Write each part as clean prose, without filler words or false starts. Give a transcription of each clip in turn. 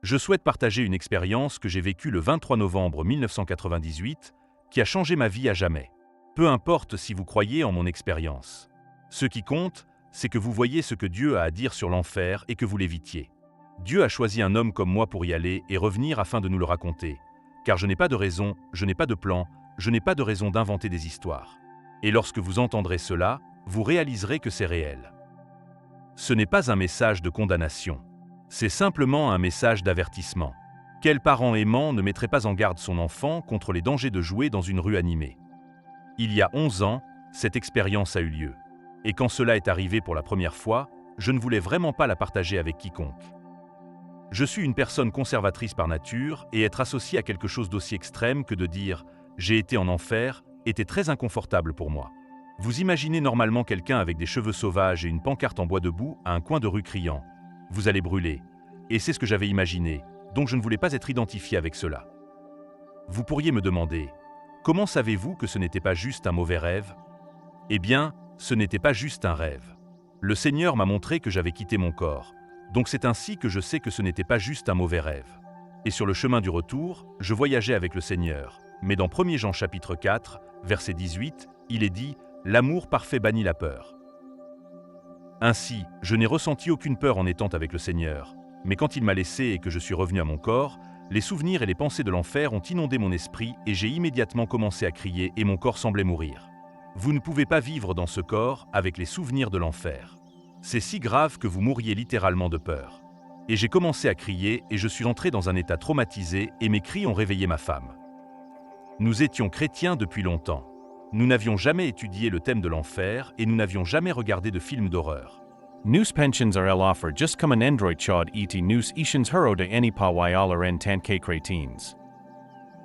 Je souhaite partager une expérience que j'ai vécue le 23 novembre 1998, qui a changé ma vie à jamais. Peu importe si vous croyez en mon expérience. Ce qui compte, c'est que vous voyez ce que Dieu a à dire sur l'enfer et que vous l'évitiez. Dieu a choisi un homme comme moi pour y aller et revenir afin de nous le raconter. Car je n'ai pas de raison, je n'ai pas de plan, je n'ai pas de raison d'inventer des histoires. Et lorsque vous entendrez cela, vous réaliserez que c'est réel. Ce n'est pas un message de condamnation. C'est simplement un message d'avertissement. Quel parent aimant ne mettrait pas en garde son enfant contre les dangers de jouer dans une rue animée? Il y a 11 ans, cette expérience a eu lieu. Et quand cela est arrivé pour la première fois, je ne voulais vraiment pas la partager avec quiconque. Je suis une personne conservatrice par nature et être associé à quelque chose d'aussi extrême que de dire « j'ai été en enfer » était très inconfortable pour moi. Vous imaginez normalement quelqu'un avec des cheveux sauvages et une pancarte en bois debout à un coin de rue criant « vous allez brûler ». Et c'est ce que j'avais imaginé, donc je ne voulais pas être identifié avec cela. Vous pourriez me demander « comment savez-vous que ce n'était pas juste un mauvais rêve ?» Eh bien, ce n'était pas juste un rêve. Le Seigneur m'a montré que j'avais quitté mon corps, donc c'est ainsi que je sais que ce n'était pas juste un mauvais rêve. Et sur le chemin du retour, je voyageais avec le Seigneur, mais dans 1 Jean chapitre 4, verset 18, il est dit « L'amour parfait bannit la peur ». Ainsi, je n'ai ressenti aucune peur en étant avec le Seigneur, mais quand il m'a laissé et que je suis revenu à mon corps, les souvenirs et les pensées de l'enfer ont inondé mon esprit et j'ai immédiatement commencé à crier et mon corps semblait mourir. Vous ne pouvez pas vivre dans ce corps avec les souvenirs de l'enfer. C'est si grave que vous mourriez littéralement de peur. Et j'ai commencé à crier et je suis entré dans un état traumatisé et mes cris ont réveillé ma femme. Nous étions chrétiens depuis longtemps. Nous n'avions jamais étudié le thème de l'enfer et nous n'avions jamais regardé de films d'horreur. Nous pensions er offer just comme un android chod et nous ishens hero de any pawaialer en tant que chrétiens.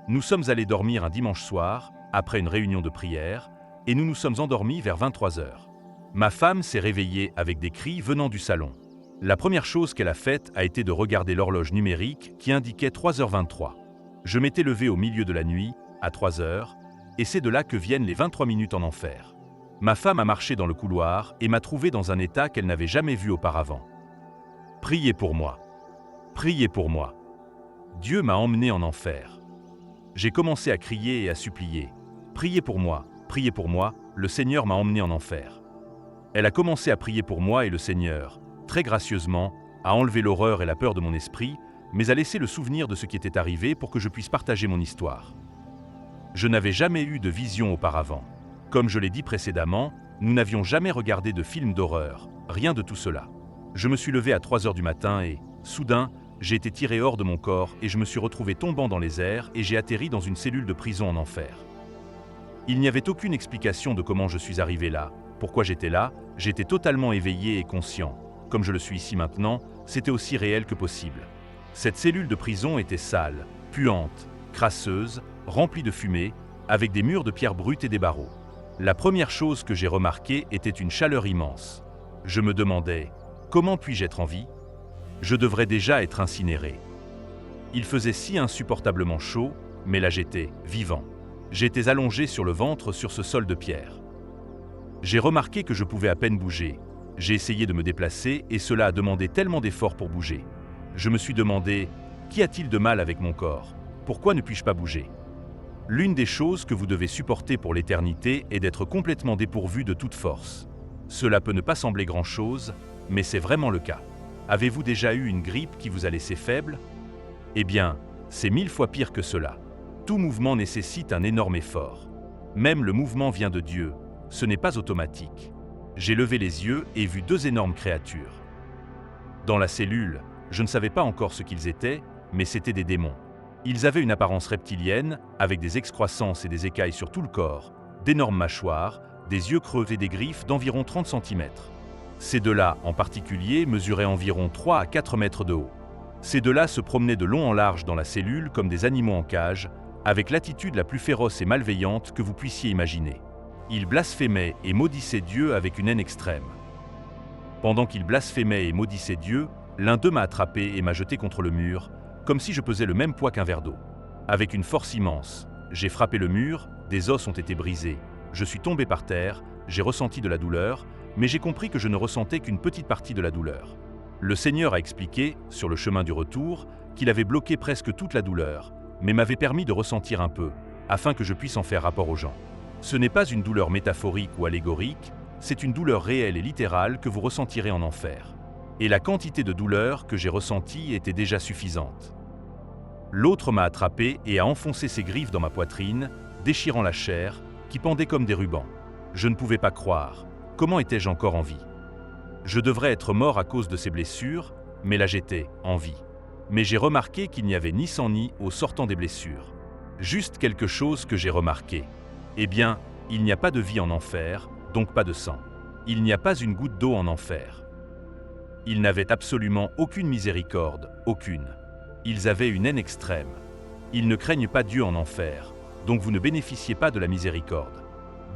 Nous sommes allés dormir un dimanche soir, après une réunion de prière, et nous nous sommes endormis vers 23 heures. Ma femme s'est réveillée avec des cris venant du salon. La première chose qu'elle a faite a été de regarder l'horloge numérique qui indiquait 3h23. Je m'étais levé au milieu de la nuit, à 3h, et c'est de là que viennent les 23 minutes en enfer. Ma femme a marché dans le couloir et m'a trouvé dans un état qu'elle n'avait jamais vu auparavant. Priez pour moi. Priez pour moi. Dieu m'a emmené en enfer. J'ai commencé à crier et à supplier. Priez pour moi, le Seigneur m'a emmené en enfer. Elle a commencé à prier pour moi et le Seigneur, très gracieusement, a enlevé l'horreur et la peur de mon esprit, mais a laissé le souvenir de ce qui était arrivé pour que je puisse partager mon histoire. Je n'avais jamais eu de vision auparavant. Comme je l'ai dit précédemment, nous n'avions jamais regardé de film d'horreur, rien de tout cela. Je me suis levé à 3h du matin et, soudain, j'ai été tiré hors de mon corps et je me suis retrouvé tombant dans les airs et j'ai atterri dans une cellule de prison en enfer. Il n'y avait aucune explication de comment je suis arrivé là, pourquoi j'étais là, j'étais totalement éveillé et conscient. Comme je le suis ici maintenant, c'était aussi réel que possible. Cette cellule de prison était sale, puante, crasseuse, remplie de fumée, avec des murs de pierre brute et des barreaux. La première chose que j'ai remarquée était une chaleur immense. Je me demandais, comment puis-je être en vie? Je devrais déjà être incinéré. Il faisait si insupportablement chaud, mais là j'étais vivant. J'étais allongé sur le ventre sur ce sol de pierre. J'ai remarqué que je pouvais à peine bouger. J'ai essayé de me déplacer et cela a demandé tellement d'efforts pour bouger. Je me suis demandé, qu'y a-t-il de mal avec mon corps? Pourquoi ne puis-je pas bouger? L'une des choses que vous devez supporter pour l'éternité est d'être complètement dépourvu de toute force. Cela peut ne pas sembler grand-chose, mais c'est vraiment le cas. Avez-vous déjà eu une grippe qui vous a laissé faible? Eh bien, c'est 1000 fois pire que cela. Tout mouvement nécessite un énorme effort. Même le mouvement vient de Dieu, ce n'est pas automatique. J'ai levé les yeux et vu 2 énormes créatures. Dans la cellule, je ne savais pas encore ce qu'ils étaient, mais c'étaient des démons. Ils avaient une apparence reptilienne, avec des excroissances et des écailles sur tout le corps, d'énormes mâchoires, des yeux creux et des griffes d'environ 30 cm. Ces 2-là, en particulier, mesuraient environ 3 à 4 mètres de haut. Ces 2-là se promenaient de long en large dans la cellule comme des animaux en cage, avec l'attitude la plus féroce et malveillante que vous puissiez imaginer. Ils blasphémaient et maudissaient Dieu avec une haine extrême. Pendant qu'ils blasphémaient et maudissaient Dieu, l'un d'eux m'a attrapé et m'a jeté contre le mur, comme si je pesais le même poids qu'un verre d'eau. Avec une force immense, j'ai frappé le mur, des os ont été brisés, je suis tombé par terre, j'ai ressenti de la douleur, mais j'ai compris que je ne ressentais qu'une petite partie de la douleur. Le Seigneur a expliqué, sur le chemin du retour, qu'il avait bloqué presque toute la douleur, mais m'avait permis de ressentir un peu, afin que je puisse en faire rapport aux gens. Ce n'est pas une douleur métaphorique ou allégorique, c'est une douleur réelle et littérale que vous ressentirez en enfer. Et la quantité de douleur que j'ai ressentie était déjà suffisante. L'autre m'a attrapé et a enfoncé ses griffes dans ma poitrine, déchirant la chair, qui pendait comme des rubans. Je ne pouvais pas croire. Comment étais-je encore en vie? Je devrais être mort à cause de ces blessures, mais là j'étais, en vie. Mais j'ai remarqué qu'il n'y avait ni sang ni eau sortant des blessures. Juste quelque chose que j'ai remarqué. Eh bien, il n'y a pas de vie en enfer, donc pas de sang. Il n'y a pas une goutte d'eau en enfer. Ils n'avaient absolument aucune miséricorde, aucune. Ils avaient une haine extrême. Ils ne craignent pas Dieu en enfer, donc vous ne bénéficiez pas de la miséricorde.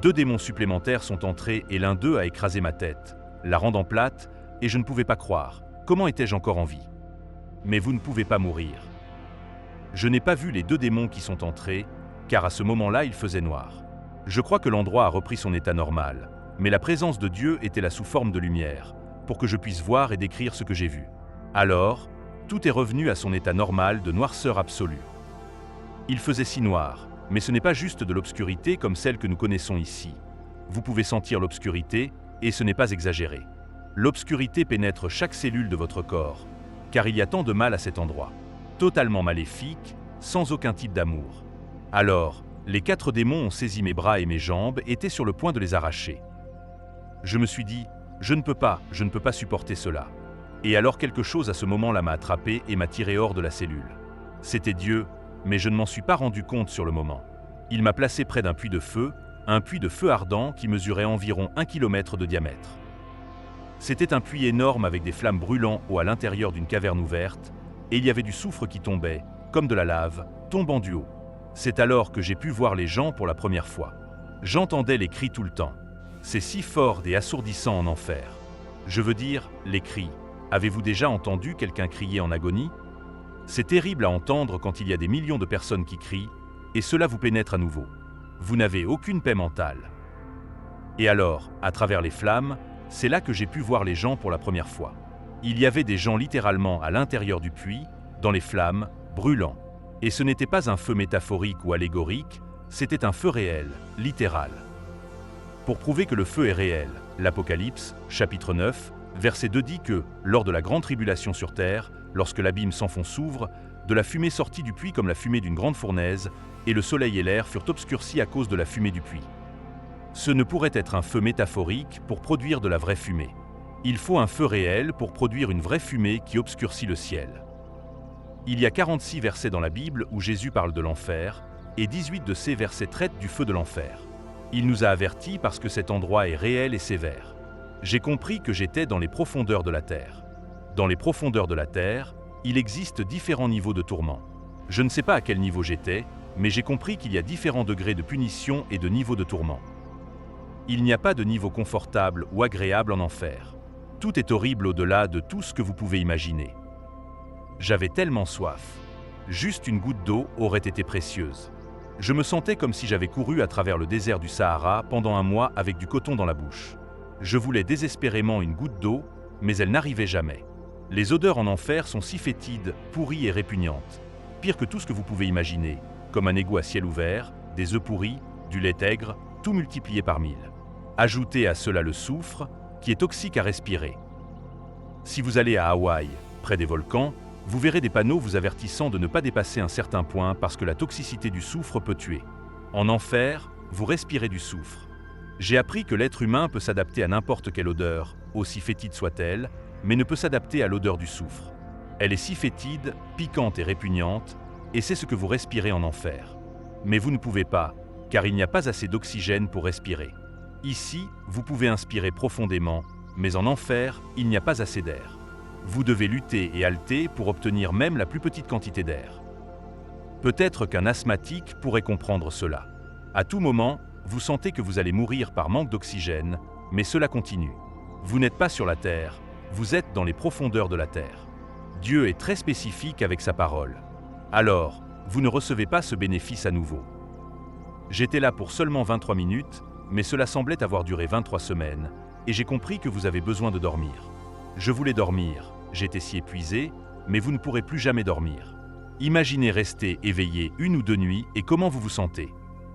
2 démons supplémentaires sont entrés et l'un d'eux a écrasé ma tête, la rendant plate, et je ne pouvais pas croire. Comment étais-je encore en vie? Mais vous ne pouvez pas mourir. Je n'ai pas vu les 2 démons qui sont entrés, car à ce moment-là il faisait noir. Je crois que l'endroit a repris son état normal, mais la présence de Dieu était là sous forme de lumière, pour que je puisse voir et décrire ce que j'ai vu. Alors, tout est revenu à son état normal de noirceur absolue. Il faisait si noir, mais ce n'est pas juste de l'obscurité comme celle que nous connaissons ici. Vous pouvez sentir l'obscurité, et ce n'est pas exagéré. L'obscurité pénètre chaque cellule de votre corps, car il y a tant de mal à cet endroit. Totalement maléfique, sans aucun type d'amour. Alors, les 4 démons ont saisi mes bras et mes jambes et étaient sur le point de les arracher. Je me suis dit, je ne peux pas supporter cela. Et alors quelque chose à ce moment-là m'a attrapé et m'a tiré hors de la cellule. C'était Dieu, mais je ne m'en suis pas rendu compte sur le moment. Il m'a placé près d'un puits de feu ardent qui mesurait environ 1 kilomètre de diamètre. C'était un puits énorme avec des flammes brûlant à l'intérieur d'une caverne ouverte, et il y avait du soufre qui tombait, comme de la lave, tombant du haut. C'est alors que j'ai pu voir les gens pour la première fois. J'entendais les cris tout le temps. C'est si fort et assourdissant en enfer. Je veux dire, les cris. Avez-vous déjà entendu quelqu'un crier en agonie? C'est terrible à entendre quand il y a des millions de personnes qui crient, et cela vous pénètre à nouveau. Vous n'avez aucune paix mentale. Et alors, à travers les flammes, c'est là que j'ai pu voir les gens pour la première fois. Il y avait des gens littéralement à l'intérieur du puits, dans les flammes, brûlant. Et ce n'était pas un feu métaphorique ou allégorique, c'était un feu réel, littéral. Pour prouver que le feu est réel, l'Apocalypse, chapitre 9, verset 2 dit que, lors de la grande tribulation sur terre, lorsque l'abîme sans fond s'ouvre, de la fumée sortit du puits comme la fumée d'une grande fournaise, et le soleil et l'air furent obscurcis à cause de la fumée du puits. Ce ne pourrait être un feu métaphorique pour produire de la vraie fumée. Il faut un feu réel pour produire une vraie fumée qui obscurcit le ciel. Il y a 46 versets dans la Bible où Jésus parle de l'enfer, et 18 de ces versets traitent du feu de l'enfer. Il nous a avertis parce que cet endroit est réel et sévère. J'ai compris que j'étais dans les profondeurs de la terre. Dans les profondeurs de la terre, il existe différents niveaux de tourment. Je ne sais pas à quel niveau j'étais, mais j'ai compris qu'il y a différents degrés de punition et de niveaux de tourment. Il n'y a pas de niveau confortable ou agréable en enfer. Tout est horrible au-delà de tout ce que vous pouvez imaginer. J'avais tellement soif. Juste une goutte d'eau aurait été précieuse. Je me sentais comme si j'avais couru à travers le désert du Sahara pendant un mois avec du coton dans la bouche. Je voulais désespérément une goutte d'eau, mais elle n'arrivait jamais. Les odeurs en enfer sont si fétides, pourries et répugnantes. Pire que tout ce que vous pouvez imaginer, comme un égout à ciel ouvert, des œufs pourris, du lait aigre, tout multiplié par 1000. Ajoutez à cela le soufre, qui est toxique à respirer. Si vous allez à Hawaï, près des volcans, vous verrez des panneaux vous avertissant de ne pas dépasser un certain point parce que la toxicité du soufre peut tuer. En enfer, vous respirez du soufre. J'ai appris que l'être humain peut s'adapter à n'importe quelle odeur, aussi fétide soit-elle, mais ne peut s'adapter à l'odeur du soufre. Elle est si fétide, piquante et répugnante, et c'est ce que vous respirez en enfer. Mais vous ne pouvez pas, car il n'y a pas assez d'oxygène pour respirer. Ici, vous pouvez inspirer profondément, mais en enfer, il n'y a pas assez d'air. Vous devez lutter et halter pour obtenir même la plus petite quantité d'air. Peut-être qu'un asthmatique pourrait comprendre cela. À tout moment, vous sentez que vous allez mourir par manque d'oxygène, mais cela continue. Vous n'êtes pas sur la terre, vous êtes dans les profondeurs de la terre. Dieu est très spécifique avec sa parole. Alors, vous ne recevez pas ce bénéfice à nouveau. J'étais là pour seulement 23 minutes, mais cela semblait avoir duré 23 semaines, et j'ai compris que vous avez besoin de dormir. Je voulais dormir, j'étais si épuisé, mais vous ne pourrez plus jamais dormir. Imaginez rester éveillé 1 ou 2 nuits et comment vous vous sentez.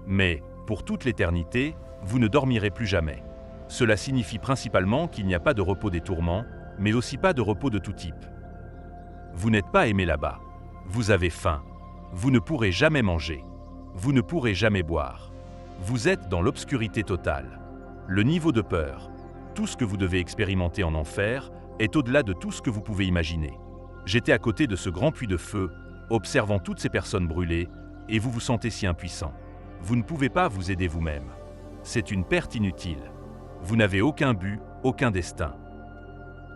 Mais, pour toute l'éternité, vous ne dormirez plus jamais. Cela signifie principalement qu'il n'y a pas de repos des tourments, mais aussi pas de repos de tout type. Vous n'êtes pas aimé là-bas. Vous avez faim. Vous ne pourrez jamais manger. Vous ne pourrez jamais boire. Vous êtes dans l'obscurité totale. Le niveau de peur, tout ce que vous devez expérimenter en enfer, est au-delà de tout ce que vous pouvez imaginer. J'étais à côté de ce grand puits de feu, observant toutes ces personnes brûlées, et vous vous sentez si impuissant. Vous ne pouvez pas vous aider vous-même. C'est une perte inutile. Vous n'avez aucun but, aucun destin.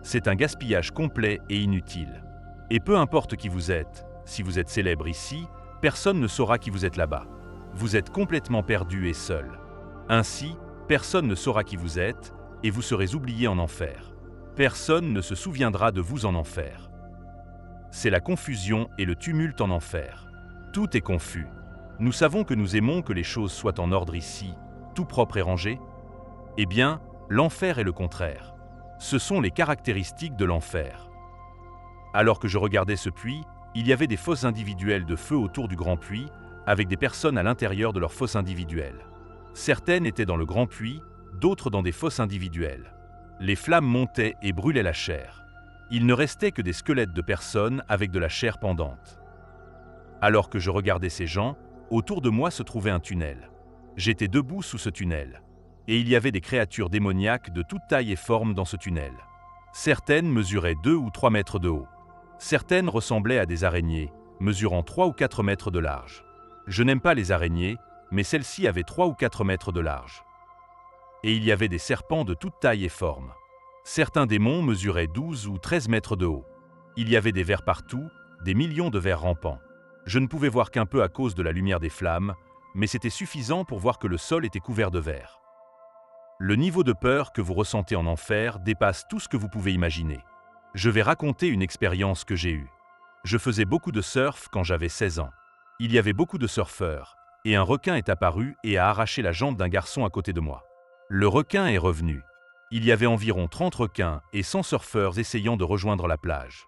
C'est un gaspillage complet et inutile. Et peu importe qui vous êtes, si vous êtes célèbre ici, personne ne saura qui vous êtes là-bas. Vous êtes complètement perdu et seul. Ainsi, personne ne saura qui vous êtes, et vous serez oublié en enfer. Personne ne se souviendra de vous en enfer. C'est la confusion et le tumulte en enfer. Tout est confus. Nous savons que nous aimons que les choses soient en ordre ici, tout propre et rangé. Eh bien, l'enfer est le contraire. Ce sont les caractéristiques de l'enfer. Alors que je regardais ce puits, il y avait des fosses individuelles de feu autour du grand puits, avec des personnes à l'intérieur de leurs fosses individuelles. Certaines étaient dans le grand puits, d'autres dans des fosses individuelles. Les flammes montaient et brûlaient la chair. Il ne restait que des squelettes de personnes avec de la chair pendante. Alors que je regardais ces gens, autour de moi se trouvait un tunnel. J'étais debout sous ce tunnel. Et il y avait des créatures démoniaques de toute taille et forme dans ce tunnel. Certaines mesuraient 2 ou 3 mètres de haut. Certaines ressemblaient à des araignées, mesurant 3 ou 4 mètres de large. Je n'aime pas les araignées, mais celle-ci avait 3 ou 4 mètres de large. Et il y avait des serpents de toute taille et forme. Certains démons mesuraient 12 ou 13 mètres de haut. Il y avait des vers partout, des millions de vers rampants. Je ne pouvais voir qu'un peu à cause de la lumière des flammes, mais c'était suffisant pour voir que le sol était couvert de vers. Le niveau de peur que vous ressentez en enfer dépasse tout ce que vous pouvez imaginer. Je vais raconter une expérience que j'ai eue. Je faisais beaucoup de surf quand j'avais 16 ans. Il y avait beaucoup de surfeurs, et un requin est apparu et a arraché la jambe d'un garçon à côté de moi. Le requin est revenu. Il y avait environ 30 requins et 100 surfeurs essayant de rejoindre la plage.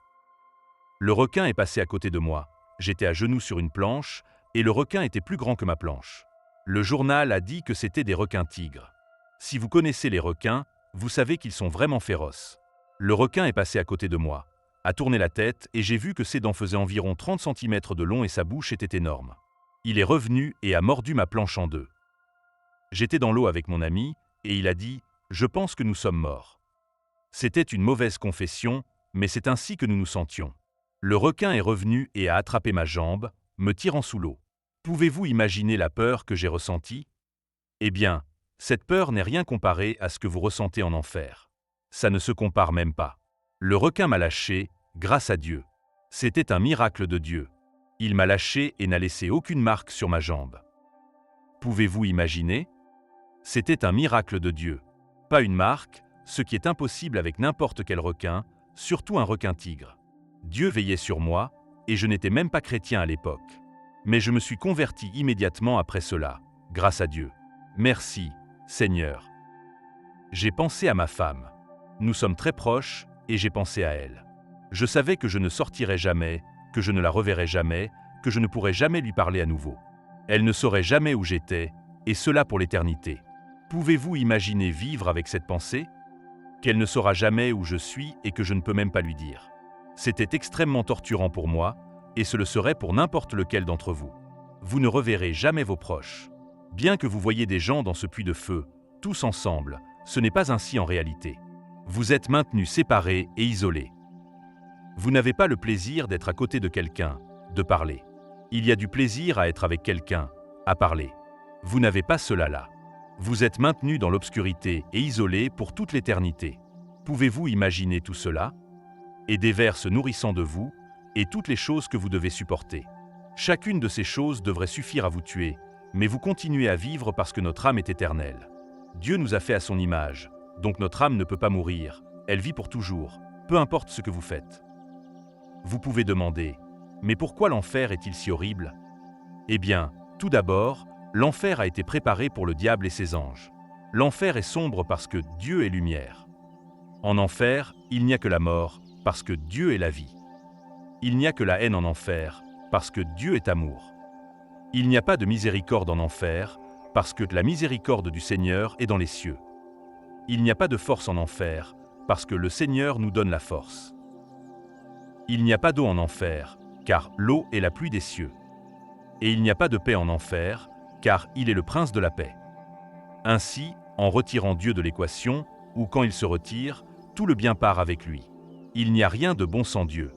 Le requin est passé à côté de moi. J'étais à genoux sur une planche, et le requin était plus grand que ma planche. Le journal a dit que c'était des requins-tigres. Si vous connaissez les requins, vous savez qu'ils sont vraiment féroces. Le requin est passé à côté de moi, a tourné la tête et j'ai vu que ses dents faisaient environ 30 cm de long et sa bouche était énorme. Il est revenu et a mordu ma planche en 2. J'étais dans l'eau avec mon ami et il a dit « Je pense que nous sommes morts ». C'était une mauvaise confession, mais c'est ainsi que nous nous sentions. Le requin est revenu et a attrapé ma jambe, me tirant sous l'eau. Pouvez-vous imaginer la peur que j'ai ressentie? Eh bien, cette peur n'est rien comparée à ce que vous ressentez en enfer. Ça ne se compare même pas. Le requin m'a lâché, grâce à Dieu. C'était un miracle de Dieu. Il m'a lâché et n'a laissé aucune marque sur ma jambe. Pouvez-vous imaginer? C'était un miracle de Dieu. Pas une marque, ce qui est impossible avec n'importe quel requin, surtout un requin-tigre. Dieu veillait sur moi, et je n'étais même pas chrétien à l'époque. Mais je me suis converti immédiatement après cela, grâce à Dieu. Merci, Seigneur. J'ai pensé à ma femme. Nous sommes très proches, et j'ai pensé à elle. Je savais que je ne sortirais jamais, que je ne la reverrais jamais, que je ne pourrais jamais lui parler à nouveau. Elle ne saurait jamais où j'étais, et cela pour l'éternité. Pouvez-vous imaginer vivre avec cette pensée? Qu'elle ne saura jamais où je suis et que je ne peux même pas lui dire. C'était extrêmement torturant pour moi, et ce le serait pour n'importe lequel d'entre vous. Vous ne reverrez jamais vos proches. Bien que vous voyez des gens dans ce puits de feu, tous ensemble, ce n'est pas ainsi en réalité. Vous êtes maintenus séparés et isolés. Vous n'avez pas le plaisir d'être à côté de quelqu'un, de parler. Il y a du plaisir à être avec quelqu'un, à parler. Vous n'avez pas cela là. Vous êtes maintenus dans l'obscurité et isolés pour toute l'éternité. Pouvez-vous imaginer tout cela? Et des vers se nourrissant de vous, et toutes les choses que vous devez supporter. Chacune de ces choses devrait suffire à vous tuer, mais vous continuez à vivre parce que notre âme est éternelle. Dieu nous a fait à son image, donc notre âme ne peut pas mourir, elle vit pour toujours, peu importe ce que vous faites. Vous pouvez demander, mais pourquoi l'enfer est-il si horrible? Eh bien, tout d'abord, l'enfer a été préparé pour le diable et ses anges. L'enfer est sombre parce que Dieu est lumière. En enfer, il n'y a que la mort, parce que Dieu est la vie. Il n'y a que la haine en enfer, parce que Dieu est amour. Il n'y a pas de miséricorde en enfer, parce que la miséricorde du Seigneur est dans les cieux. Il n'y a pas de force en enfer, parce que le Seigneur nous donne la force. Il n'y a pas d'eau en enfer, car l'eau est la pluie des cieux. Et il n'y a pas de paix en enfer, car il est le prince de la paix. Ainsi, en retirant Dieu de l'équation, ou quand il se retire, tout le bien part avec lui. Il n'y a rien de bon sans Dieu.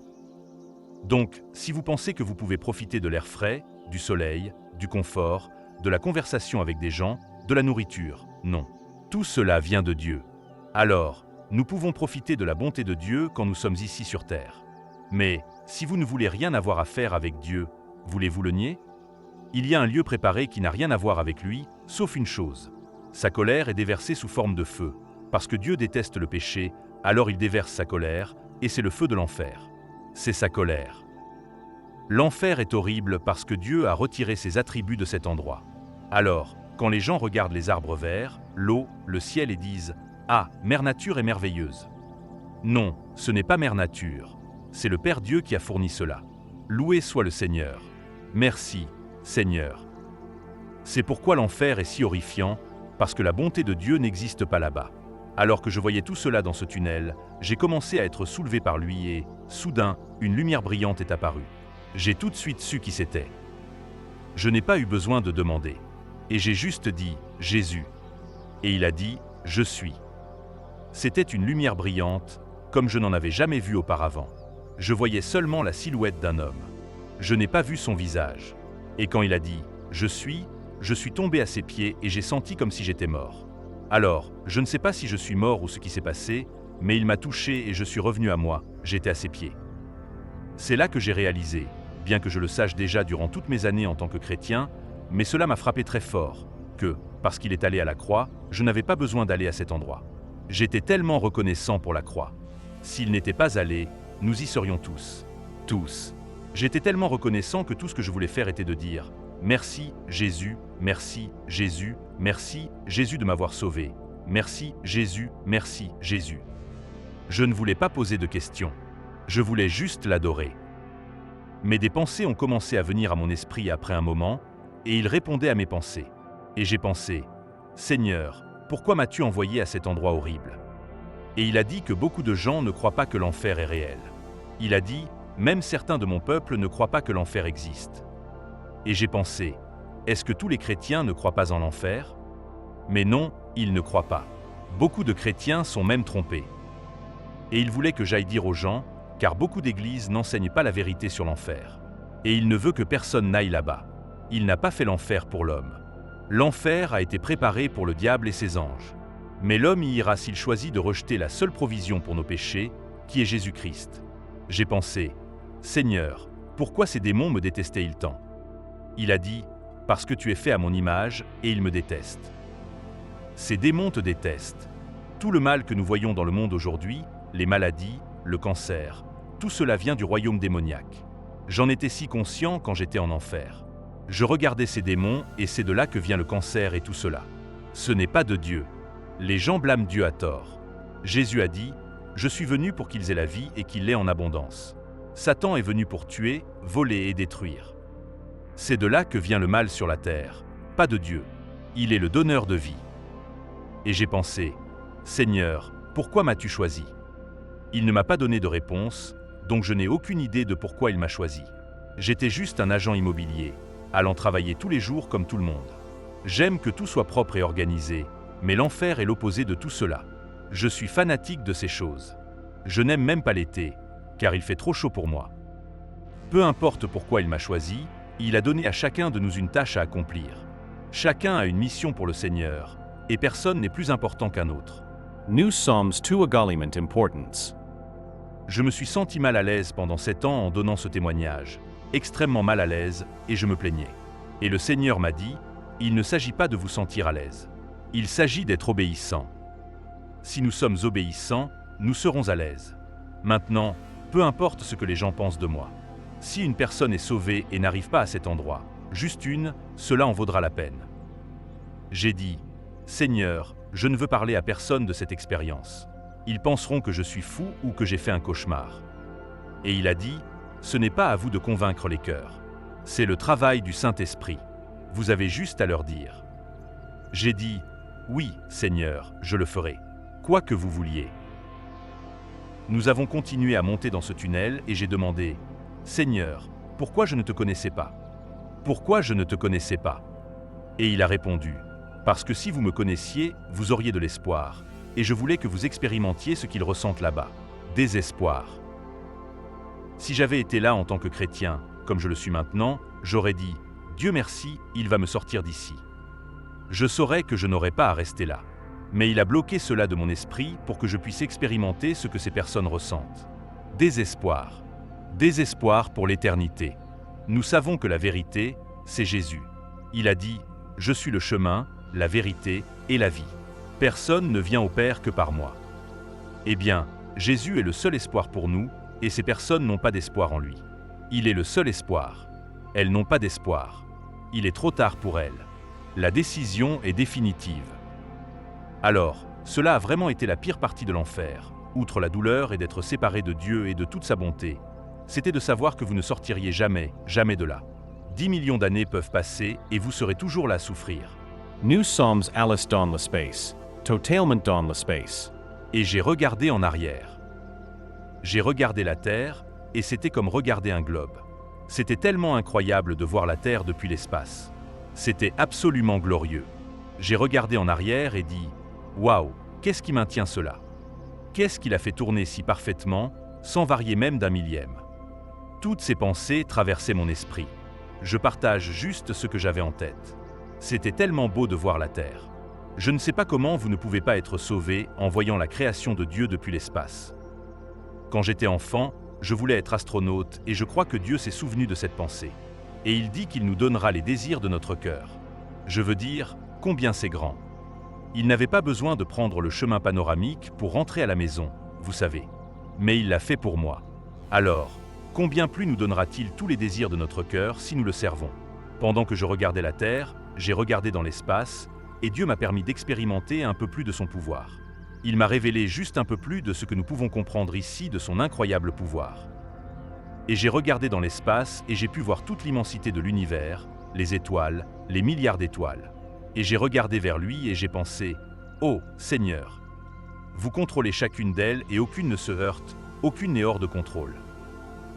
Donc, si vous pensez que vous pouvez profiter de l'air frais, du soleil, du confort, de la conversation avec des gens, de la nourriture, non. Tout cela vient de Dieu. Alors, nous pouvons profiter de la bonté de Dieu quand nous sommes ici sur terre. Mais, si vous ne voulez rien avoir à faire avec Dieu, voulez-vous le nier? Il y a un lieu préparé qui n'a rien à voir avec lui, sauf une chose. Sa colère est déversée sous forme de feu. Parce que Dieu déteste le péché, alors il déverse sa colère, et c'est le feu de l'enfer. C'est sa colère. L'enfer est horrible parce que Dieu a retiré ses attributs de cet endroit. Alors, quand les gens regardent les arbres verts, l'eau, le ciel et disent « Ah, Mère Nature est merveilleuse ». Non, ce n'est pas Mère Nature. C'est le Père Dieu qui a fourni cela. Loué soit le Seigneur. Merci, Seigneur. C'est pourquoi l'enfer est si horrifiant, parce que la bonté de Dieu n'existe pas là-bas. Alors que je voyais tout cela dans ce tunnel, j'ai commencé à être soulevé par lui et, soudain, une lumière brillante est apparue. J'ai tout de suite su qui c'était. Je n'ai pas eu besoin de demander. Et j'ai juste dit « Jésus ». Et il a dit « Je suis ». C'était une lumière brillante, comme je n'en avais jamais vu auparavant. Je voyais seulement la silhouette d'un homme. Je n'ai pas vu son visage. Et quand il a dit « Je suis », je suis tombé à ses pieds et j'ai senti comme si j'étais mort. Alors, je ne sais pas si je suis mort ou ce qui s'est passé, mais il m'a touché et je suis revenu à moi, j'étais à ses pieds. C'est là que j'ai réalisé, bien que je le sache déjà durant toutes mes années en tant que chrétien, mais cela m'a frappé très fort, que, parce qu'il est allé à la croix, je n'avais pas besoin d'aller à cet endroit. J'étais tellement reconnaissant pour la croix. S'il n'était pas allé, nous y serions tous. Tous. J'étais tellement reconnaissant que tout ce que je voulais faire était de dire « Merci, Jésus, merci, Jésus, merci, Jésus de m'avoir sauvé. Merci, Jésus, merci, Jésus. » Je ne voulais pas poser de questions. Je voulais juste l'adorer. Mais des pensées ont commencé à venir à mon esprit après un moment, et il répondait à mes pensées. Et j'ai pensé « Seigneur, pourquoi m'as-tu envoyé à cet endroit horrible ?» Et il a dit que beaucoup de gens ne croient pas que l'enfer est réel. Il a dit « Même certains de mon peuple ne croient pas que l'enfer existe. » Et j'ai pensé « Est-ce que tous les chrétiens ne croient pas en l'enfer ?» Mais non, ils ne croient pas. Beaucoup de chrétiens sont même trompés. Et il voulait que j'aille dire aux gens, car beaucoup d'églises n'enseignent pas la vérité sur l'enfer. Et il ne veut que personne n'aille là-bas. Il n'a pas fait l'enfer pour l'homme. L'enfer a été préparé pour le diable et ses anges. Mais l'homme y ira s'il choisit de rejeter la seule provision pour nos péchés, qui est Jésus-Christ. J'ai pensé, Seigneur, pourquoi ces démons me détestaient-ils tant? Il a dit, parce que tu es fait à mon image et ils me détestent. Ces démons te détestent. Tout le mal que nous voyons dans le monde aujourd'hui, les maladies, le cancer, tout cela vient du royaume démoniaque. J'en étais si conscient quand j'étais en enfer. Je regardais ces démons et c'est de là que vient le cancer et tout cela. Ce n'est pas de Dieu. Les gens blâment Dieu à tort. Jésus a dit, « Je suis venu pour qu'ils aient la vie et qu'ils l'aient en abondance. » Satan est venu pour tuer, voler et détruire. C'est de là que vient le mal sur la terre, pas de Dieu. Il est le donneur de vie. Et j'ai pensé, « Seigneur, pourquoi m'as-tu choisi ?» Il ne m'a pas donné de réponse, donc je n'ai aucune idée de pourquoi il m'a choisi. J'étais juste un agent immobilier, allant travailler tous les jours comme tout le monde. J'aime que tout soit propre et organisé, mais l'enfer est l'opposé de tout cela. Je suis fanatique de ces choses. Je n'aime même pas l'été, car il fait trop chaud pour moi. Peu importe pourquoi il m'a choisi, il a donné à chacun de nous une tâche à accomplir. Chacun a une mission pour le Seigneur, et personne n'est plus important qu'un autre. New Psalms to Agreement Importance. Je me suis senti mal à l'aise pendant 7 ans en donnant ce témoignage, extrêmement mal à l'aise, et je me plaignais. Et le Seigneur m'a dit, « Il ne s'agit pas de vous sentir à l'aise. Il s'agit d'être obéissant. Si nous sommes obéissants, nous serons à l'aise. Maintenant, peu importe ce que les gens pensent de moi. Si une personne est sauvée et n'arrive pas à cet endroit, juste une, cela en vaudra la peine. » J'ai dit, « Seigneur, je ne veux parler à personne de cette expérience. Ils penseront que je suis fou ou que j'ai fait un cauchemar. Et il a dit, ce n'est pas à vous de convaincre les cœurs. C'est le travail du Saint-Esprit. Vous avez juste à leur dire. J'ai dit, oui, Seigneur, je le ferai. Quoi que vous vouliez. Nous avons continué à monter dans ce tunnel et j'ai demandé, Seigneur, pourquoi je ne te connaissais pas? Pourquoi je ne te connaissais pas? Et il a répondu, parce que si vous me connaissiez, vous auriez de l'espoir, et je voulais que vous expérimentiez ce qu'ils ressentent là-bas, désespoir. Si j'avais été là en tant que chrétien, comme je le suis maintenant, j'aurais dit, Dieu merci, il va me sortir d'ici. Je saurais que je n'aurais pas à rester là. Mais il a bloqué cela de mon esprit pour que je puisse expérimenter ce que ces personnes ressentent. Désespoir. Désespoir pour l'éternité. Nous savons que la vérité, c'est Jésus. Il a dit, « Je suis le chemin, la vérité et la vie. Personne ne vient au Père que par moi. » Eh bien, Jésus est le seul espoir pour nous, et ces personnes n'ont pas d'espoir en lui. Il est le seul espoir. Elles n'ont pas d'espoir. Il est trop tard pour elles. La décision est définitive. Alors, cela a vraiment été la pire partie de l'enfer, outre la douleur et d'être séparé de Dieu et de toute sa bonté. C'était de savoir que vous ne sortiriez jamais, jamais de là. 10 millions d'années peuvent passer et vous serez toujours là à souffrir. Nu sommes alles dans le space. Totalement dans le space. Et j'ai regardé en arrière. J'ai regardé la Terre et c'était comme regarder un globe. C'était tellement incroyable de voir la Terre depuis l'espace. C'était absolument glorieux. J'ai regardé en arrière et dit « Waouh, qu'est-ce qui maintient cela? Qu'est-ce qui l'a fait tourner si parfaitement, sans varier même d'un millième ?» Toutes ces pensées traversaient mon esprit. Je partage juste ce que j'avais en tête. C'était tellement beau de voir la Terre. Je ne sais pas comment vous ne pouvez pas être sauvé en voyant la création de Dieu depuis l'espace. Quand j'étais enfant, je voulais être astronaute et je crois que Dieu s'est souvenu de cette pensée. Et il dit qu'il nous donnera les désirs de notre cœur. Je veux dire, combien c'est grand. Il n'avait pas besoin de prendre le chemin panoramique pour rentrer à la maison, vous savez. Mais il l'a fait pour moi. Alors, combien plus nous donnera-t-il tous les désirs de notre cœur si nous le servons? Pendant que je regardais la Terre, j'ai regardé dans l'espace, et Dieu m'a permis d'expérimenter un peu plus de son pouvoir. Il m'a révélé juste un peu plus de ce que nous pouvons comprendre ici de son incroyable pouvoir. Et j'ai regardé dans l'espace et j'ai pu voir toute l'immensité de l'univers, les étoiles, les milliards d'étoiles. Et j'ai regardé vers lui et j'ai pensé, « Oh, Seigneur, vous contrôlez chacune d'elles et aucune ne se heurte, aucune n'est hors de contrôle.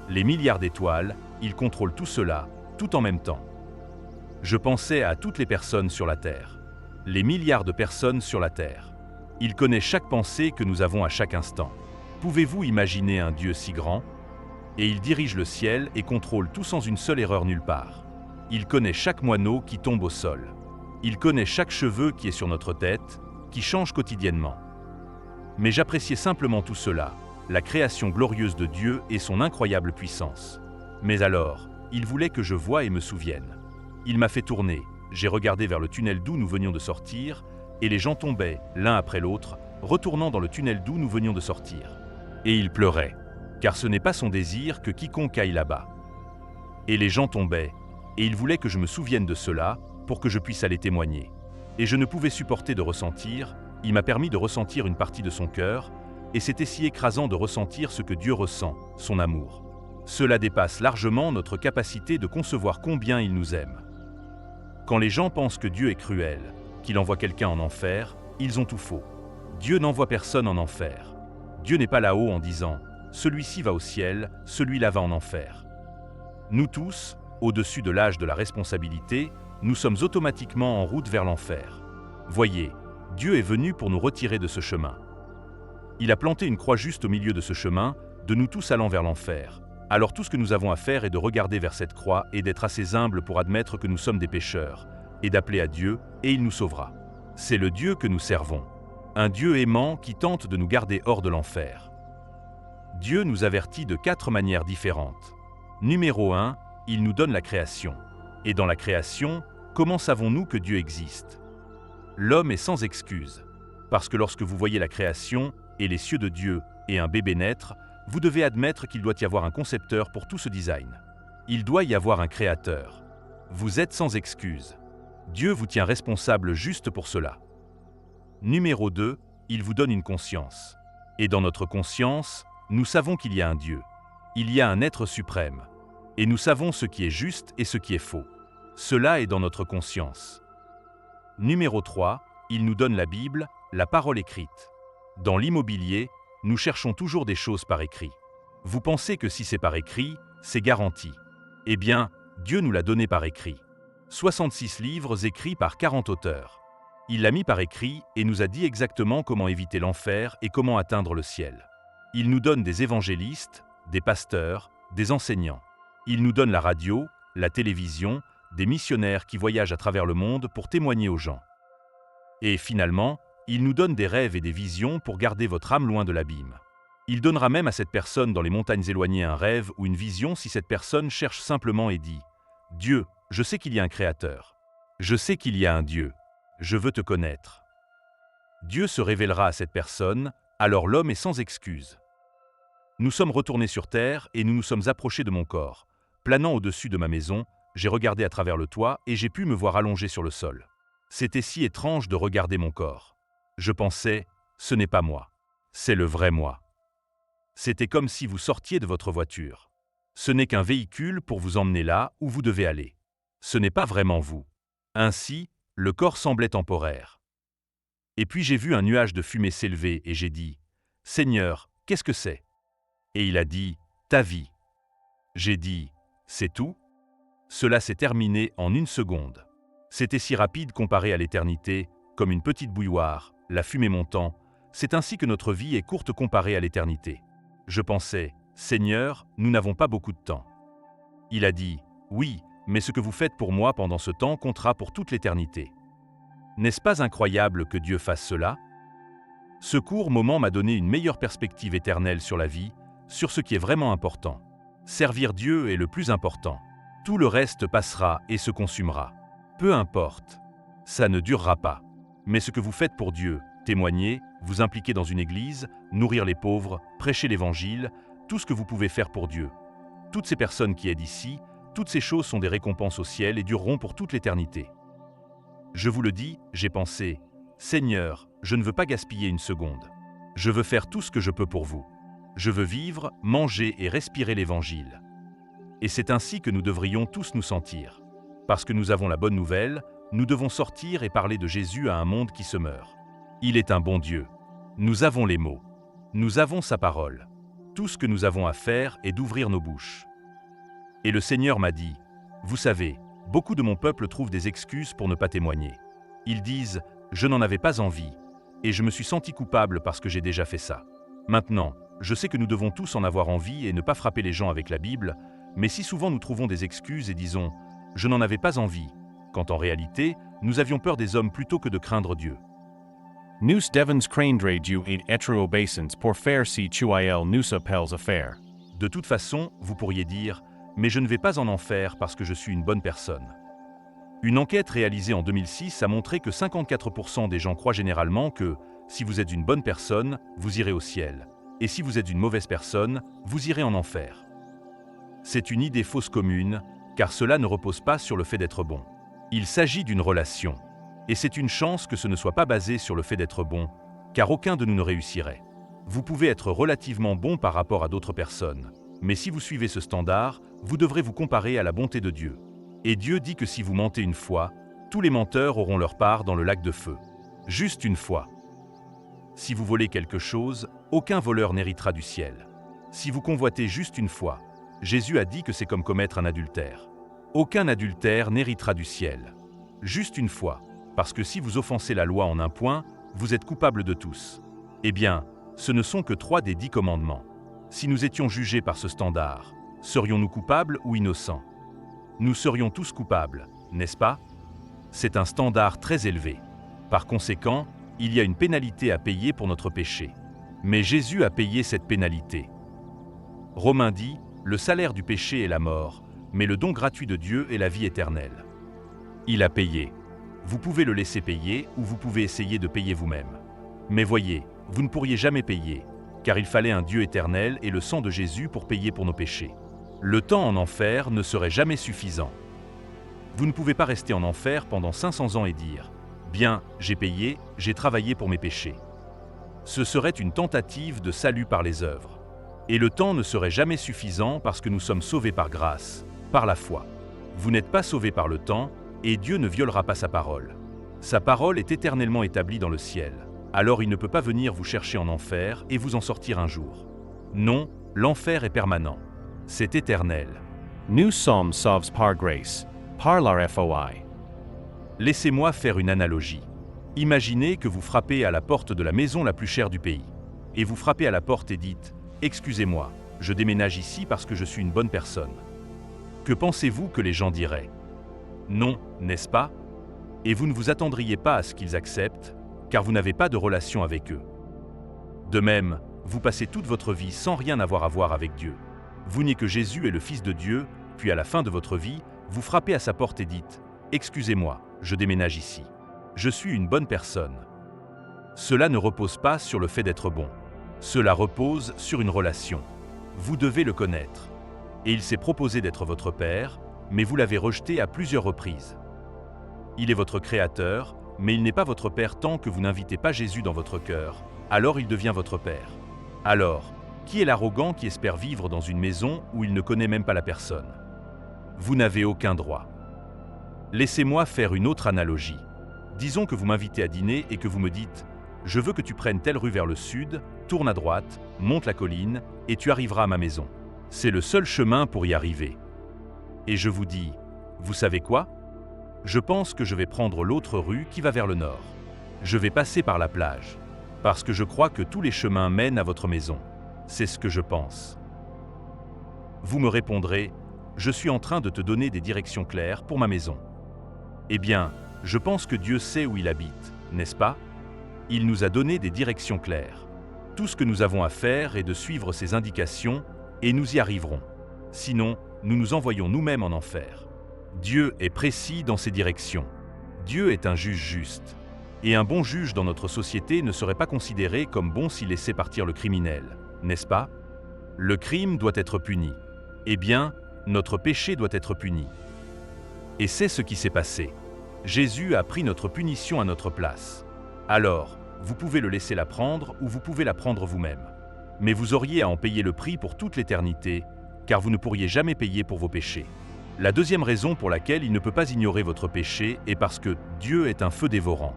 Les milliards d'étoiles, ils contrôlent tout cela, tout en même temps. » Je pensais à toutes les personnes sur la Terre. Les milliards de personnes sur la Terre. Il connaît chaque pensée que nous avons à chaque instant. Pouvez-vous imaginer un Dieu si grand? Et il dirige le ciel et contrôle tout sans une seule erreur nulle part. Il connaît chaque moineau qui tombe au sol. Il connaît chaque cheveu qui est sur notre tête, qui change quotidiennement. Mais j'appréciais simplement tout cela, la création glorieuse de Dieu et son incroyable puissance. Mais alors, il voulait que je voie et me souvienne. Il m'a fait tourner, j'ai regardé vers le tunnel d'où nous venions de sortir, et les gens tombaient, l'un après l'autre, retournant dans le tunnel d'où nous venions de sortir. Et il pleurait, car ce n'est pas son désir que quiconque aille là-bas. Et les gens tombaient, et il voulait que je me souvienne de cela, pour que je puisse aller témoigner. Et je ne pouvais supporter de ressentir, il m'a permis de ressentir une partie de son cœur, et c'était si écrasant de ressentir ce que Dieu ressent, son amour. Cela dépasse largement notre capacité de concevoir combien il nous aime. Quand les gens pensent que Dieu est cruel, qu'il envoie quelqu'un en enfer, ils ont tout faux. Dieu n'envoie personne en enfer. Dieu n'est pas là-haut en disant « celui-ci va au ciel, celui-là va en enfer ». Nous tous, au-dessus de l'âge de la responsabilité, nous sommes automatiquement en route vers l'enfer. Voyez, Dieu est venu pour nous retirer de ce chemin. Il a planté une croix juste au milieu de ce chemin, de nous tous allant vers l'enfer. Alors tout ce que nous avons à faire est de regarder vers cette croix et d'être assez humble pour admettre que nous sommes des pécheurs, et d'appeler à Dieu, et il nous sauvera. C'est le Dieu que nous servons. Un Dieu aimant qui tente de nous garder hors de l'enfer. Dieu nous avertit de 4 manières différentes. Numéro 1, il nous donne la création. Et dans la création, comment savons-nous que Dieu existe? L'homme est sans excuse. Parce que lorsque vous voyez la création, et les cieux de Dieu, et un bébé naître, vous devez admettre qu'il doit y avoir un concepteur pour tout ce design. Il doit y avoir un créateur. Vous êtes sans excuse. Dieu vous tient responsable juste pour cela. Numéro 2, il vous donne une conscience. Et dans notre conscience, nous savons qu'il y a un Dieu. Il y a un être suprême. Et nous savons ce qui est juste et ce qui est faux. Cela est dans notre conscience. Numéro 3, il nous donne la Bible, la parole écrite. Dans l'immobilier, nous cherchons toujours des choses par écrit. Vous pensez que si c'est par écrit, c'est garanti. Eh bien, Dieu nous l'a donné par écrit. 66 livres écrits par 40 auteurs. Il l'a mis par écrit et nous a dit exactement comment éviter l'enfer et comment atteindre le ciel. Il nous donne des évangélistes, des pasteurs, des enseignants. Il nous donne la radio, la télévision, des missionnaires qui voyagent à travers le monde pour témoigner aux gens. Et finalement, il nous donne des rêves et des visions pour garder votre âme loin de l'abîme. Il donnera même à cette personne dans les montagnes éloignées un rêve ou une vision si cette personne cherche simplement et dit « Dieu, je sais qu'il y a un Créateur. Je sais qu'il y a un Dieu. Je veux te connaître. » Dieu se révélera à cette personne, alors l'homme est sans excuse. Nous sommes retournés sur terre et nous nous sommes approchés de mon corps. Planant au-dessus de ma maison, j'ai regardé à travers le toit et j'ai pu me voir allongé sur le sol. C'était si étrange de regarder mon corps. Je pensais, ce n'est pas moi. C'est le vrai moi. C'était comme si vous sortiez de votre voiture. Ce n'est qu'un véhicule pour vous emmener là où vous devez aller. Ce n'est pas vraiment vous. Ainsi, le corps semblait temporaire. Et puis j'ai vu un nuage de fumée s'élever et j'ai dit « Seigneur, qu'est-ce que c'est ?» Et il a dit « Ta vie. » J'ai dit « C'est tout ?» Cela s'est terminé en 1 seconde. C'était si rapide comparé à l'éternité, comme une petite bouilloire, la fumée montant. C'est ainsi que notre vie est courte comparée à l'éternité. Je pensais « Seigneur, nous n'avons pas beaucoup de temps. » Il a dit « Oui, mais ce que vous faites pour moi pendant ce temps comptera pour toute l'éternité. » N'est-ce pas incroyable que Dieu fasse cela? Ce court moment m'a donné une meilleure perspective éternelle sur la vie, sur ce qui est vraiment important. Servir Dieu est le plus important. Tout le reste passera et se consumera. Peu importe. Ça ne durera pas. Mais ce que vous faites pour Dieu, témoigner, vous impliquer dans une église, nourrir les pauvres, prêcher l'évangile, tout ce que vous pouvez faire pour Dieu. Toutes ces personnes qui aident ici, toutes ces choses sont des récompenses au ciel et dureront pour toute l'éternité. Je vous le dis, j'ai pensé, Seigneur, je ne veux pas gaspiller une seconde. Je veux faire tout ce que je peux pour vous. Je veux vivre, manger et respirer l'évangile. Et c'est ainsi que nous devrions tous nous sentir. Parce que nous avons la bonne nouvelle, nous devons sortir et parler de Jésus à un monde qui se meurt. Il est un bon Dieu. Nous avons les mots. Nous avons sa parole. Tout ce que nous avons à faire est d'ouvrir nos bouches. Et le Seigneur m'a dit, « Vous savez, beaucoup de mon peuple trouvent des excuses pour ne pas témoigner. Ils disent, « Je n'en avais pas envie, et je me suis senti coupable parce que j'ai déjà fait ça. » Maintenant, je sais que nous devons tous en avoir envie et ne pas frapper les gens avec la Bible, mais si souvent nous trouvons des excuses et disons « Je n'en avais pas envie », quand en réalité, nous avions peur des hommes plutôt que de craindre Dieu. Nous devons craindre Dieu et être obéissants pour faire si tuil nous appels à faire. De toute façon, vous pourriez dire « Mais je ne vais pas en enfer parce que je suis une bonne personne. » Une enquête réalisée en 2006 a montré que 54% des gens croient généralement que si vous êtes une bonne personne, vous irez au ciel, et si vous êtes une mauvaise personne, vous irez en enfer. C'est une idée fausse commune, car cela ne repose pas sur le fait d'être bon. Il s'agit d'une relation, et c'est une chance que ce ne soit pas basé sur le fait d'être bon, car aucun de nous ne réussirait. Vous pouvez être relativement bon par rapport à d'autres personnes, mais si vous suivez ce standard, vous devrez vous comparer à la bonté de Dieu. Et Dieu dit que si vous mentez une fois, tous les menteurs auront leur part dans le lac de feu. Juste une fois. Si vous volez quelque chose, aucun voleur n'héritera du ciel. Si vous convoitez juste une fois, Jésus a dit que c'est comme commettre un adultère. Aucun adultère n'héritera du ciel. Juste une fois, parce que si vous offensez la loi en un point, vous êtes coupable de tous. Eh bien, ce ne sont que 3 des 10 commandements. Si nous étions jugés par ce standard, serions-nous coupables ou innocents? Nous serions tous coupables, n'est-ce pas? C'est un standard très élevé. Par conséquent, il y a une pénalité à payer pour notre péché. Mais Jésus a payé cette pénalité. Romains dit, le salaire du péché est la mort, mais le don gratuit de Dieu est la vie éternelle. Il a payé. Vous pouvez le laisser payer ou vous pouvez essayer de payer vous-même. Mais voyez, vous ne pourriez jamais payer, car il fallait un Dieu éternel et le sang de Jésus pour payer pour nos péchés. Le temps en enfer ne serait jamais suffisant. Vous ne pouvez pas rester en enfer pendant 500 ans et dire « Bien, j'ai payé, j'ai travaillé pour mes péchés. » Ce serait une tentative de salut par les œuvres. Et le temps ne serait jamais suffisant parce que nous sommes sauvés par grâce, par la foi. Vous n'êtes pas sauvés par le temps, et Dieu ne violera pas sa parole. Sa parole est éternellement établie dans le ciel. Alors il ne peut pas venir vous chercher en enfer et vous en sortir un jour. Non, l'enfer est permanent. C'est éternel. Nous sommes sauvés par grâce, par la foi. Laissez-moi faire une analogie. Imaginez que vous frappez à la porte de la maison la plus chère du pays. Et vous frappez à la porte et dites « Excusez-moi, je déménage ici parce que je suis une bonne personne. » Que pensez-vous que les gens diraient? Non, n'est-ce pas? Et vous ne vous attendriez pas à ce qu'ils acceptent, car vous n'avez pas de relation avec eux. De même, vous passez toute votre vie sans rien avoir à voir avec Dieu. Vous niez que Jésus est le Fils de Dieu, puis à la fin de votre vie, vous frappez à sa porte et dites « Excusez-moi, je déménage ici. Je suis une bonne personne. » Cela ne repose pas sur le fait d'être bon. Cela repose sur une relation. Vous devez le connaître. Et il s'est proposé d'être votre Père, mais vous l'avez rejeté à plusieurs reprises. Il est votre Créateur, mais il n'est pas votre Père tant que vous n'invitez pas Jésus dans votre cœur. Alors il devient votre Père. Alors, qui est l'arrogant qui espère vivre dans une maison où il ne connaît même pas la personne? Vous n'avez aucun droit. Laissez-moi faire une autre analogie. Disons que vous m'invitez à dîner et que vous me dites « Je veux que tu prennes telle rue vers le sud, tourne à droite, monte la colline, et tu arriveras à ma maison. C'est le seul chemin pour y arriver. » Et je vous dis « Vous savez quoi? Je pense que je vais prendre l'autre rue qui va vers le nord. Je vais passer par la plage, parce que je crois que tous les chemins mènent à votre maison. C'est ce que je pense. » Vous me répondrez « Je suis en train de te donner des directions claires pour ma maison. » Eh bien, je pense que Dieu sait où il habite, n'est-ce pas? Il nous a donné des directions claires. Tout ce que nous avons à faire est de suivre ces indications et nous y arriverons. Sinon, nous nous envoyons nous-mêmes en enfer. Dieu est précis dans ses directions. Dieu est un juge juste. Et un bon juge dans notre société ne serait pas considéré comme bon s'il laissait partir le criminel, n'est-ce pas? Le crime doit être puni. Eh bien, notre péché doit être puni. Et c'est ce qui s'est passé. Jésus a pris notre punition à notre place. Alors, vous pouvez le laisser la prendre ou vous pouvez la prendre vous-même. Mais vous auriez à en payer le prix pour toute l'éternité, car vous ne pourriez jamais payer pour vos péchés. La deuxième raison pour laquelle il ne peut pas ignorer votre péché est parce que Dieu est un feu dévorant.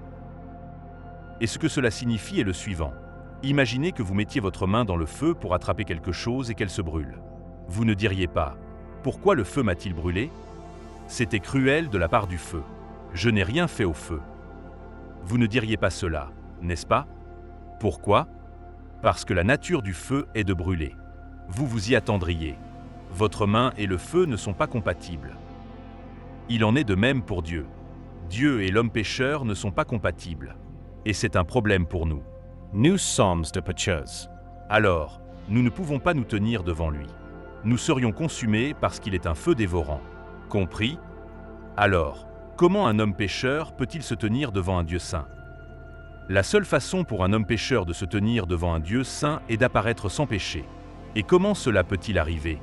Et ce que cela signifie est le suivant. Imaginez que vous mettiez votre main dans le feu pour attraper quelque chose et qu'elle se brûle. Vous ne diriez pas « Pourquoi le feu m'a-t-il brûlé ?» C'était cruel de la part du feu. Je n'ai rien fait au feu. Vous ne diriez pas cela, n'est-ce pas? Pourquoi? Parce que la nature du feu est de brûler. Vous vous y attendriez. Votre main et le feu ne sont pas compatibles. Il en est de même pour Dieu. Dieu et l'homme pécheur ne sont pas compatibles. Et c'est un problème pour nous. Nous sommes de pécheurs. Alors, nous ne pouvons pas nous tenir devant lui. Nous serions consumés parce qu'il est un feu dévorant. Compris? Alors, comment un homme pécheur peut-il se tenir devant un Dieu saint? La seule façon pour un homme pécheur de se tenir devant un Dieu saint est d'apparaître sans péché. Et comment cela peut-il arriver?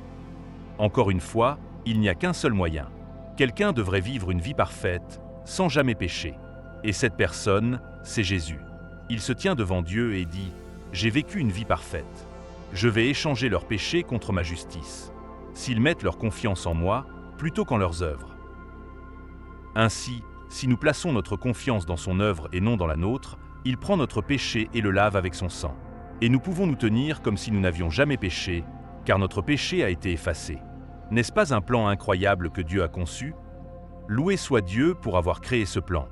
Encore une fois, il n'y a qu'un seul moyen. Quelqu'un devrait vivre une vie parfaite, sans jamais pécher. Et cette personne, c'est Jésus. Il se tient devant Dieu et dit « J'ai vécu une vie parfaite. Je vais échanger leurs péchés contre ma justice. S'ils mettent leur confiance en moi, plutôt qu'en leurs œuvres. » Ainsi, si nous plaçons notre confiance dans son œuvre et non dans la nôtre, il prend notre péché et le lave avec son sang. Et nous pouvons nous tenir comme si nous n'avions jamais péché, car notre péché a été effacé. N'est-ce pas un plan incroyable que Dieu a conçu? Loué soit Dieu pour avoir créé ce plan.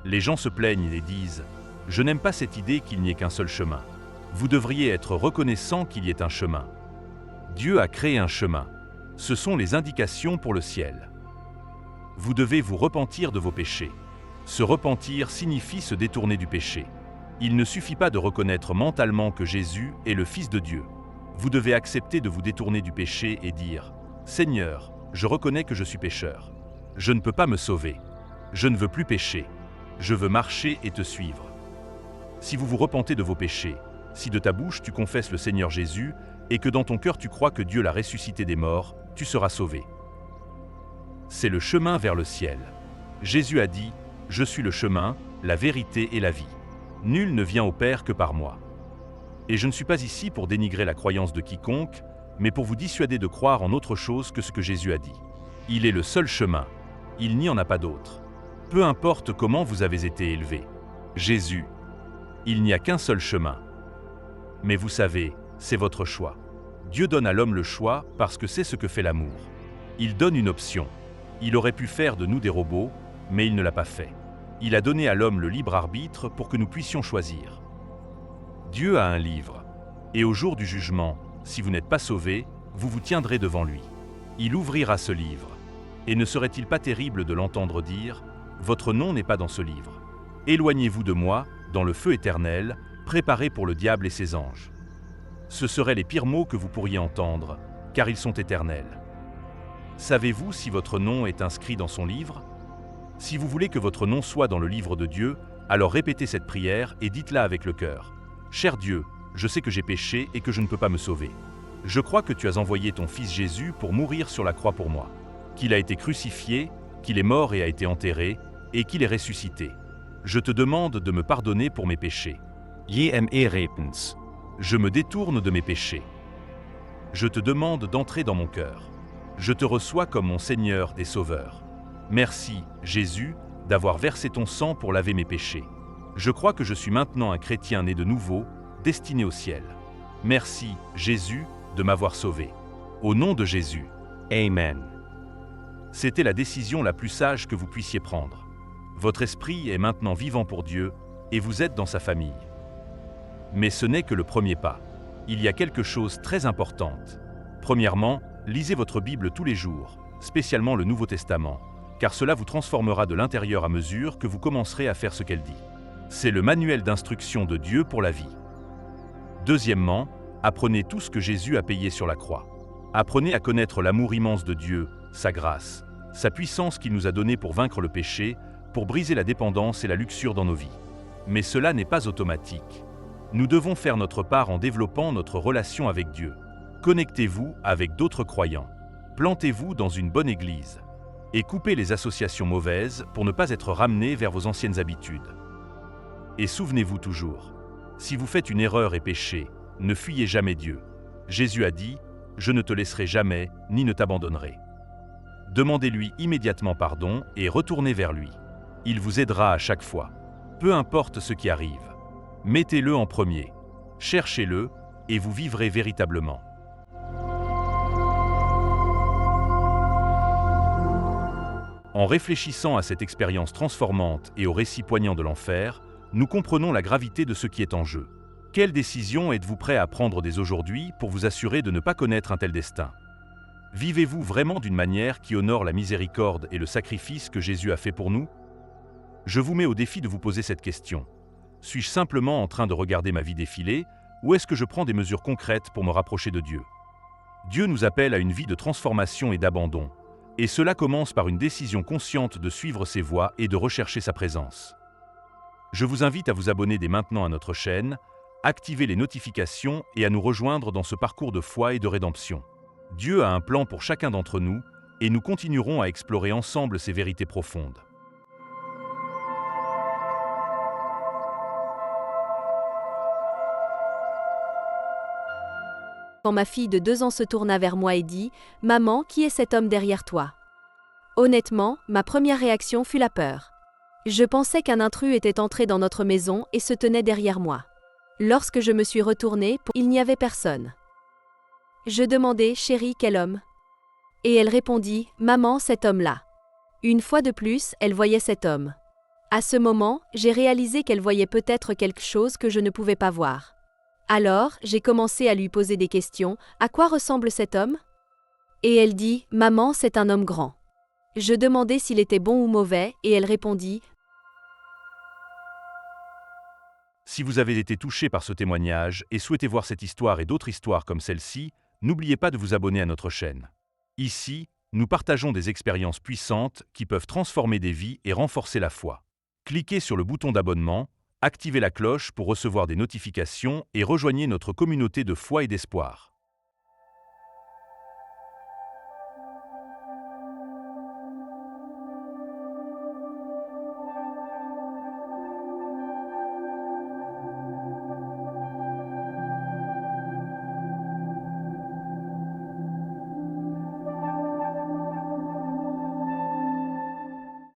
Les gens se plaignent et disent « Je n'aime pas cette idée qu'il n'y ait qu'un seul chemin. » Vous devriez être reconnaissant qu'il y ait un chemin. Dieu a créé un chemin. Ce sont les indications pour le ciel. Vous devez vous repentir de vos péchés. Se repentir signifie se détourner du péché. Il ne suffit pas de reconnaître mentalement que Jésus est le Fils de Dieu. Vous devez accepter de vous détourner du péché et dire « Seigneur, je reconnais que je suis pécheur. Je ne peux pas me sauver. Je ne veux plus pécher. Je veux marcher et te suivre. » Si vous vous repentez de vos péchés, si de ta bouche tu confesses le Seigneur Jésus et que dans ton cœur tu crois que Dieu l'a ressuscité des morts, tu seras sauvé. C'est le chemin vers le ciel. Jésus a dit « Je suis le chemin, la vérité et la vie. Nul ne vient au Père que par moi. Et je ne suis pas ici pour dénigrer la croyance de quiconque, mais pour vous dissuader de croire en autre chose que ce que Jésus a dit. Il est le seul chemin. Il n'y en a pas d'autre. Peu importe comment vous avez été élevé. Jésus. Il n'y a qu'un seul chemin. Mais vous savez, c'est votre choix. Dieu donne à l'homme le choix parce que c'est ce que fait l'amour. Il donne une option. Il aurait pu faire de nous des robots, mais il ne l'a pas fait. Il a donné à l'homme le libre arbitre pour que nous puissions choisir. Dieu a un livre. Et au jour du jugement, si vous n'êtes pas sauvés, vous vous tiendrez devant lui. Il ouvrira ce livre. Et ne serait-il pas terrible de l'entendre dire « Votre nom n'est pas dans ce livre. Éloignez-vous de moi, dans le feu éternel, préparé pour le diable et ses anges. » Ce seraient les pires mots que vous pourriez entendre, car ils sont éternels. Savez-vous si votre nom est inscrit dans son livre? Si vous voulez que votre nom soit dans le livre de Dieu, alors répétez cette prière et dites-la avec le cœur. « Cher Dieu, je sais que j'ai péché et que je ne peux pas me sauver. Je crois que tu as envoyé ton Fils Jésus pour mourir sur la croix pour moi, qu'il a été crucifié, qu'il est mort et a été enterré, et qu'il est ressuscité. Je te demande de me pardonner pour mes péchés. Je me détourne de mes péchés. Je te demande d'entrer dans mon cœur. Je te reçois comme mon Seigneur et Sauveur. Merci, Jésus, d'avoir versé ton sang pour laver mes péchés. Je crois que je suis maintenant un chrétien né de nouveau, destiné au ciel. Merci, Jésus, de m'avoir sauvé. Au nom de Jésus. Amen. C'était la décision la plus sage que vous puissiez prendre. Votre esprit est maintenant vivant pour Dieu et vous êtes dans sa famille. Mais ce n'est que le premier pas. Il y a quelque chose de très important. Premièrement, lisez votre Bible tous les jours, spécialement le Nouveau Testament, car cela vous transformera de l'intérieur à mesure que vous commencerez à faire ce qu'elle dit. C'est le manuel d'instruction de Dieu pour la vie. Deuxièmement, apprenez tout ce que Jésus a payé sur la croix. Apprenez à connaître l'amour immense de Dieu, sa grâce, sa puissance qu'il nous a donnée pour vaincre le péché, pour briser la dépendance et la luxure dans nos vies. Mais cela n'est pas automatique. Nous devons faire notre part en développant notre relation avec Dieu. Connectez-vous avec d'autres croyants. Plantez-vous dans une bonne église. Et coupez les associations mauvaises pour ne pas être ramenés vers vos anciennes habitudes. Et souvenez-vous toujours, si vous faites une erreur et péchez, ne fuyez jamais Dieu. Jésus a dit, « Je ne te laisserai jamais, ni ne t'abandonnerai. » Demandez-lui immédiatement pardon et retournez vers lui. Il vous aidera à chaque fois. Peu importe ce qui arrive. Mettez-le en premier. Cherchez-le et vous vivrez véritablement. En réfléchissant à cette expérience transformante et au récit poignant de l'enfer, nous comprenons la gravité de ce qui est en jeu. Quelle décision êtes-vous prêt à prendre dès aujourd'hui pour vous assurer de ne pas connaître un tel destin? Vivez-vous vraiment d'une manière qui honore la miséricorde et le sacrifice que Jésus a fait pour nous? Je vous mets au défi de vous poser cette question. Suis-je simplement en train de regarder ma vie défiler, ou est-ce que je prends des mesures concrètes pour me rapprocher de Dieu? Dieu nous appelle à une vie de transformation et d'abandon, et cela commence par une décision consciente de suivre ses voies et de rechercher sa présence. Je vous invite à vous abonner dès maintenant à notre chaîne, activer les notifications et à nous rejoindre dans ce parcours de foi et de rédemption. Dieu a un plan pour chacun d'entre nous, et nous continuerons à explorer ensemble ces vérités profondes. Quand ma fille de 2 ans se tourna vers moi et dit « Maman, qui est cet homme derrière toi ?» Honnêtement, ma première réaction fut la peur. Je pensais qu'un intrus était entré dans notre maison et se tenait derrière moi. Lorsque je me suis retournée, il n'y avait personne. Je demandai « Chérie, quel homme ?» Et elle répondit « Maman, cet homme-là. » Une fois de plus, elle voyait cet homme. À ce moment, j'ai réalisé qu'elle voyait peut-être quelque chose que je ne pouvais pas voir. Alors, j'ai commencé à lui poser des questions. « À quoi ressemble cet homme ?» Et elle dit « Maman, c'est un homme grand. » Je demandai s'il était bon ou mauvais, et elle répondit « Si vous avez été touché par ce témoignage et souhaitez voir cette histoire et d'autres histoires comme celle-ci, n'oubliez pas de vous abonner à notre chaîne. Ici, nous partageons des expériences puissantes qui peuvent transformer des vies et renforcer la foi. Cliquez sur le bouton d'abonnement, activez la cloche pour recevoir des notifications et rejoignez notre communauté de foi et d'espoir.